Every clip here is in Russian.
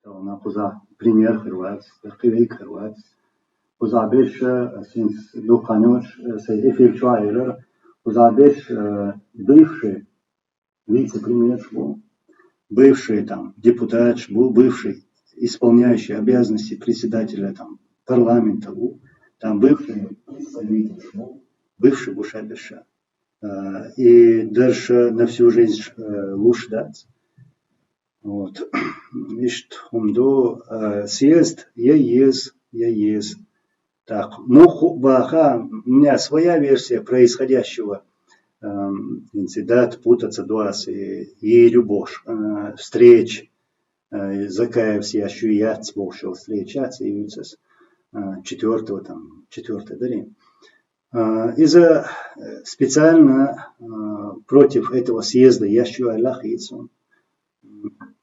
Ona kuza premier Hrvat, Kivik Hrvat. Kuza beş since Dukanoch se эффектуайер, kuza beş бывший вице-премьер был, бывший там депутат был, бывший исполняющий обязанности председателя там парламента был, там бывший представитель был, бывший Бушабеша. И даже на всю жизнь лушдать. Вот. Ишт умду съезд, я ез. Так, ну, баха, у меня своя версия происходящего. Инцидент, путаться дуас и любовь, встреч, закаев я шуят, бошел встречаться и уцес четвертый день. Из-за специально против этого съезда я шу Аллах Ицун.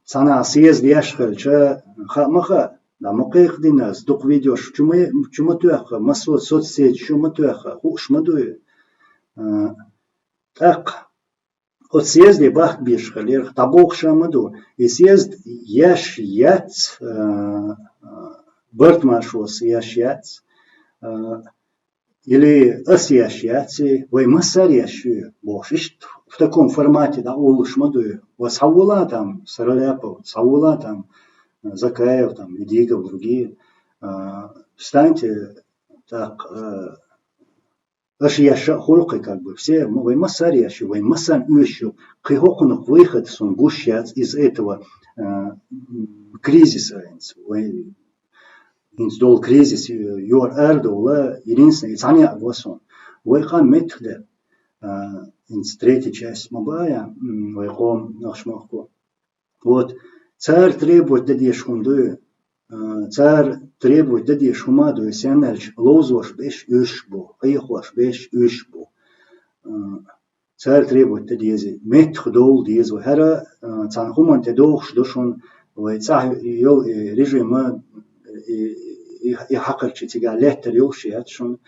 Сана съезд яшхал, че хамаха, да мукех динас, дук ведешь, чума туяха, масот соцсеть, чума туяха, хуш мадуе. Так, от съезде бах бишхалер, табок шамаду, и съезд яш яц, бертмашос яш яц, или осящаться, вы массарящую, бошишь в таком формате, да, улышмадую, вас хаула там, Сараляпов, хаула там, Закаев, там, Идигов, другие, встаньте, так, ашияша холкой, как бы, все, вы массарящую, вы массан ющу, кихокунок выход, сон гущац из этого кризиса, инсдол кризис юр эрдола единственное цаня агвасон вайхан метхде инс третья часть мабая вайхом нахшмахко. Вот царь требует дадеш хунду, царь требует дадеш хумаду сянальч лозош беш ушбо айхваш беш ушбо. Царь требует дадези метхдол дез вахара цан хуман тедох дошон вай цах йол режима и хакерчи тига леттер юлшият шон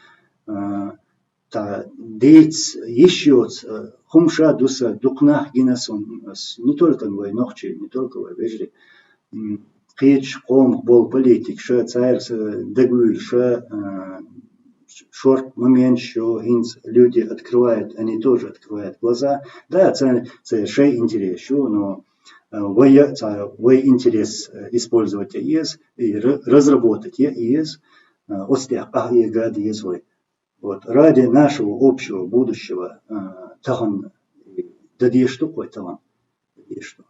та дейц еще хумша дуса дукнах гинасон не только в ночи, не только в вечере. Кич ком был политик, что царь дегуль, что шорт момент, что люди открывают, они тоже открывают глаза. Да, царь шей интерес, но вы интерес использовать ЕС и разработать ЕС, вот ради нашего общего будущего тахан дадишь такой талант, что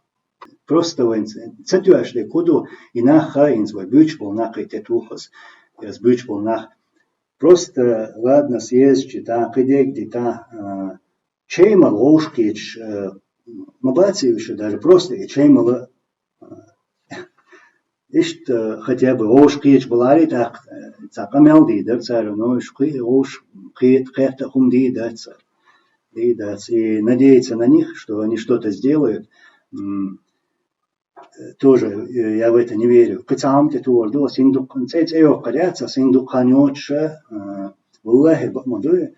просто воинцы. Цатюашли куду и на хаинс вой бючбол на кайтетухас, я бючбол на просто ладно съездчи та кидек та чеймал лошкич. Мабати еще даже просто и чеймала ишт хотя бы ошкич балари так цакамел дидер царь, но ишки ош кит кэхта хумди дацар. И надеяться на них, что они что-то сделают, тоже я в это не верю. Кацам-то туорду синдук концец эйо каряца синдук ханёча валлахи бамадуе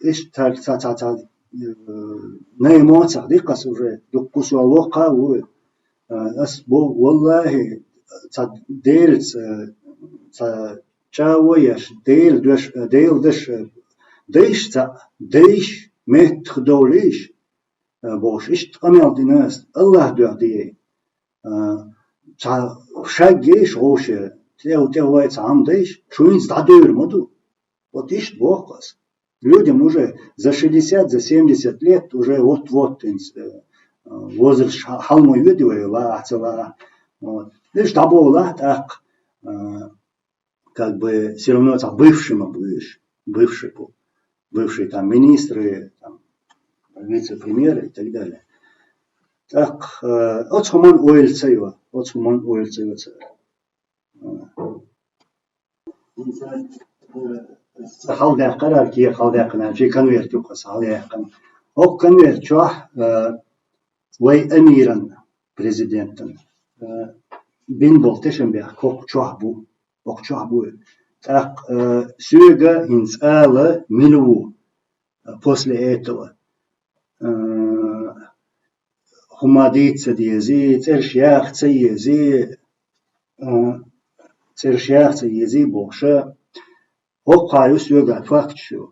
ишт та на эмоциях дикас уже дукусуало каву ас бо валлахи та делц та чавояш дел деш дейш та дейш метхдолиш бош ишт камел динас Аллах дуадие та шагеш оше те цам дейш чуин стадыр моду вот ишт бокас. Людям уже за 60, за 70 лет уже вот-вот возраст халмой видела, вот. Лишь табола так, как бы все равно там бывшие там министры, там, вице-премьеры и так далее. Так, от сумон уэльцева. خالد قرار كي خالد قنا في كنوير توقس عليه قن أو كنوير شوه وي أميرا بريزيدنتن بين بولتشن بيح كوك شوه بو так سوغا إنس آلا ملو после этого خماديت ديزي ترشياخ تيزي ترشياخ تيزي بوشة وقع يسوع فاكت شو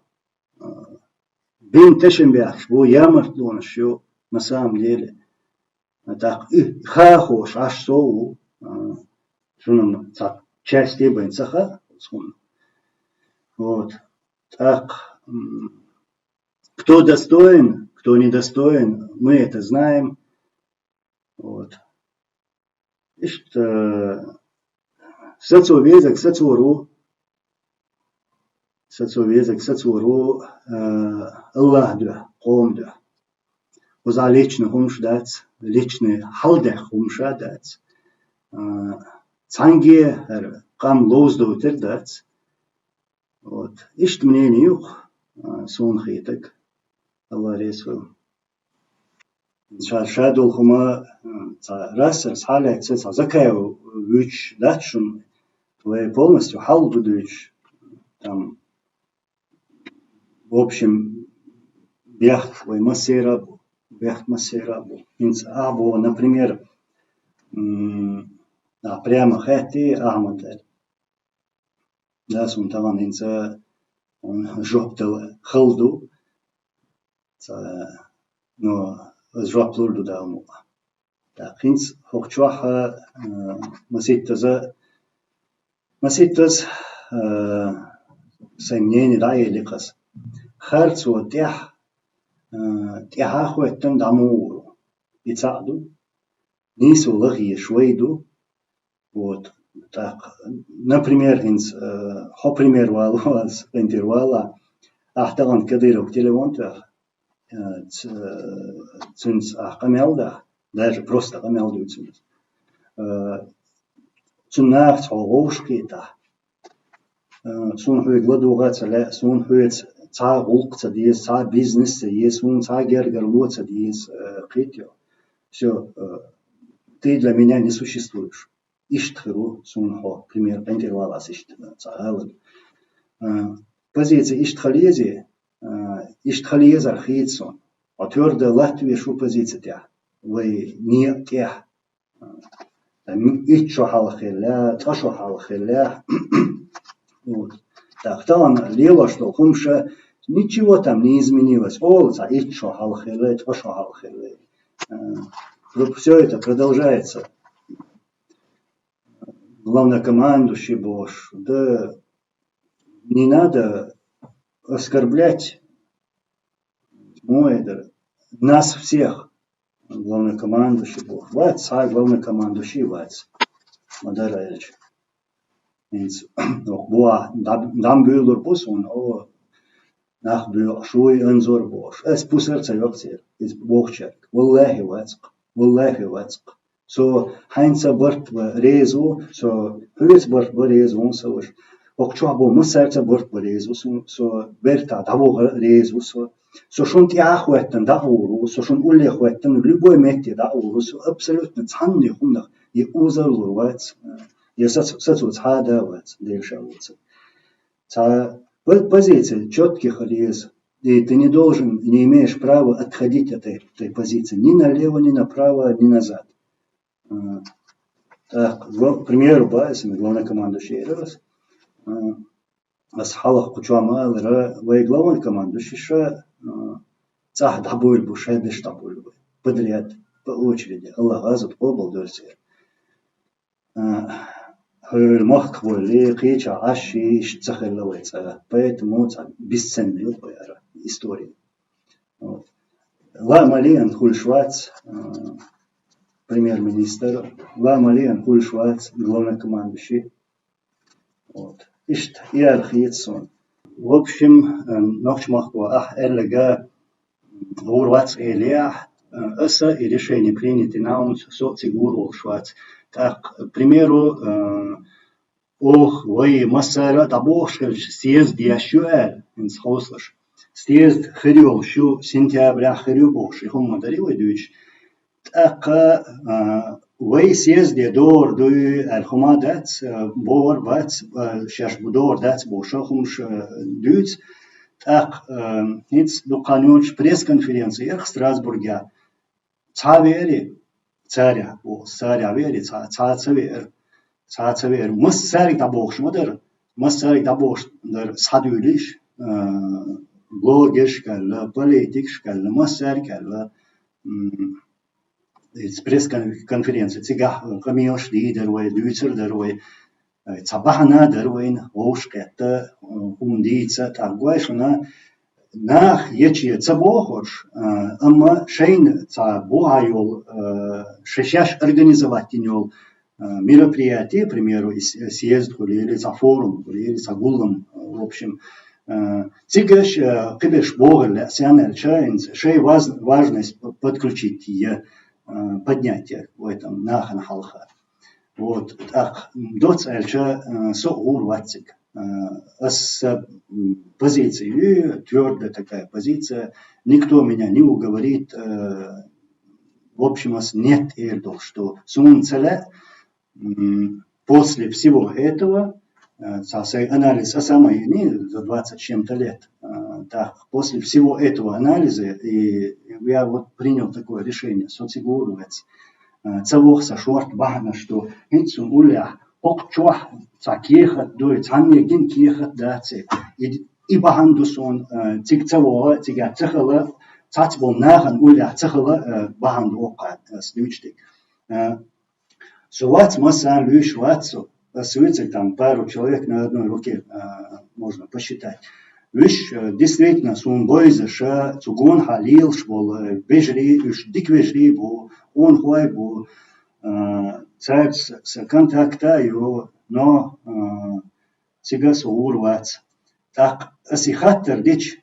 بين تشن بيحش بو يامر دون شو مسام ليلة تاق خاخوش عش سو شنو تاق части بين سخا سون вот так кто достоин, кто недостоин, мы это знаем. Вот. Сацу везек, сацуру, Аллах да, ком да. Уза личный хумш дац, личный халдах хумша дац. Цанги кам лоздо тер дац. Вот. Ишт мнение юх, сон хитек. الله ريسو شادو خما راس حالة تسع زكاة ويش داتشون وполностью حال بدوش там в общем бяхт масерабу инц абу например прямо хэти ахмадель да сун таван инц он жоптел халду no zwaplur do damo da prinz hochchwache masitas سنين راي لقص خرص وتح تح خوتن دامور يتصعدوا نيسو لغي شويدو вот так например инс хо пример валас интервала ахтаган кадырок телевонта цунс ахкамелда даже просто камелду цунс цунах цогошкита сун хуй гладугаца ля сун хуй ца улкца диес ца бизнес диес сун ца гергерлоца диес китё все ты для меня не существуешь иштхру сун хо пример интервалас ишт ца алг позиция иштхалези иштхалез архитсон а твердо Латвия шу позиция вы не тех ичо халхеля ташо халхеля вот так там лево что хумша ничего там не изменилось олца ичо халхеля ташо халхеля все это продолжается главнокомандующий Бош да не надо оскорблять нас всех, главнокомандующий Бог, вац, а главнокомандующий вац, Мадаревич. Буа, дам бюллер пусон, о, нах бюл, шуй энзор Бош, эс пусерца йоктир, из Богчерк, валлахи вацк. So, Heinza Bart резу, so, Hüz Bart резу, so, Okçuabo Mısırca bort berezu, so Berta davo rezu, so schon tiahuetten da uru, so schon ulehuetten, любой мети да uru, so абсолютно цанный хумнах, и узалур вац, и сацу цада вац, дельша вац. Ца позиция четких рез, и ты не должен, не имеешь права отходить от этой позиции ни налево, ни направо, ни назад. Так, к примеру, главнокомандующий раз. أصحابه قطعة لرا ويجلون كمان دشيشة صح دبول بوشة دش دبول بدريات بأوجريدي الله غازت قبل درسير هو المخ بولي قيتش عشي اشتخل لويت بيت موت بالسن يبغى история لا مالين كل شوات премьер-министр لا مالين كل شوات главнокомандующий вот Ишт иерархиетсон. В общем, ночмаху элега урвац элеах эса и решение приняты на ум социгуру швац. Так, к примеру, вы массара табошель съезд ящуэль инсхослаш. Съезд хрюл шу сентября хрю бош. И хум мадаривай дюч. Так, وی سیزده دور دوی الخمادات بور بات شش بدور دات بوشه خمش دوت так هیچ دو قانونش پریس کنفرانسی ارخ استراسبورگیا Цавери, царя, царя вери, цавер, цавер, мыс царик да богш модер, мыс царик да богш дер садулиш, блогершкал, политикшкал, мыс царикал, пресс-конференции, цигах, камилш лидер, ወይ дюцер дер, ወይ цабахна дер, wey оушкетта, хундица, таргуайшна, nach ечи цабохош, amma шейн цабохайол, шешаш организовательный мероприятие, к примеру, съезд или за форум, или за гулом, в общем, цигаш кибеш богер, шей важность подключить поднятие в этом нахан халха. Вот так доц эльча соур ватцик. С позицией, твердая такая позиция, никто меня не уговорит, в общем, нет эрдол, что сунцеля после всего этого, анализ самой за 20 чем-то лет, так, после всего этого анализа, и я вот принял такое решение, социгурувать, цавохса шорт бахна, что инцун уля, покчуах, цакехат, дует, цаньегин кехат, да, цеп, и бахандусон, цик цавоа, цига цехала, цацбол нахан уля, цехала, баханду ока, слючтик. Сувац масан люш вацу, свицик там пару человек на одной руке можно посчитать. Виш действительно сун бойзе ша цугон халил шбол бежри, уж дик бежри бу, он хуай бу, царь с контакта его, но сега суур вац. Так асихаттер дич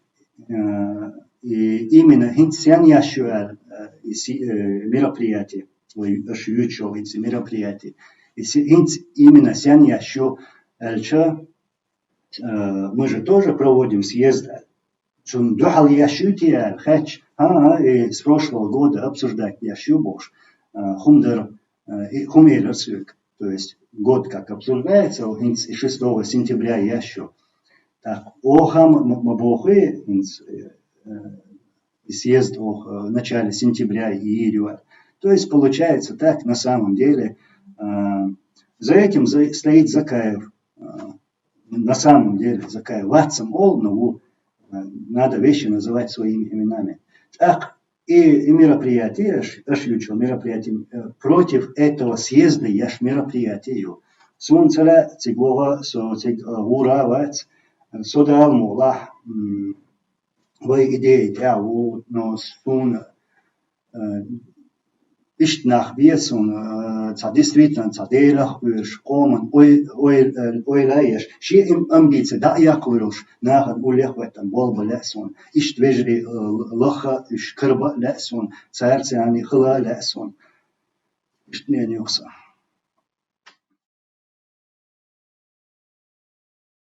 именно хинтсян яшуэр мероприятие, ой, ашуючо эти мероприятия. Именно сян яшу эльча, мы же тоже проводим съезды. Чун духал яшутия, хач, с прошлого года обсуждать яшу бош, хумдер, хумейлерсвик, то есть год как обсуждается, 6 сентября яшу. Так, охам мабохы, съезд в начале сентября и июля. То есть получается так, на самом деле, за этим стоит Закаев. На самом деле Закаев. Ватсам Олнову надо вещи называть своими именами. Так, и мероприятие, мероприятие против этого съезда, яш мероприятию. Сунцеля цигова, ура, вац, сода мула, вы идеи, я но сун ist nach Biesun, действительно, делах уж коман, ойлаешь, ши им амбиции, да я курюш, нахад улех в этом болба лесон, ist вежри лоха, иш крба лесон, царцы они хла лесон, ist не нюкса.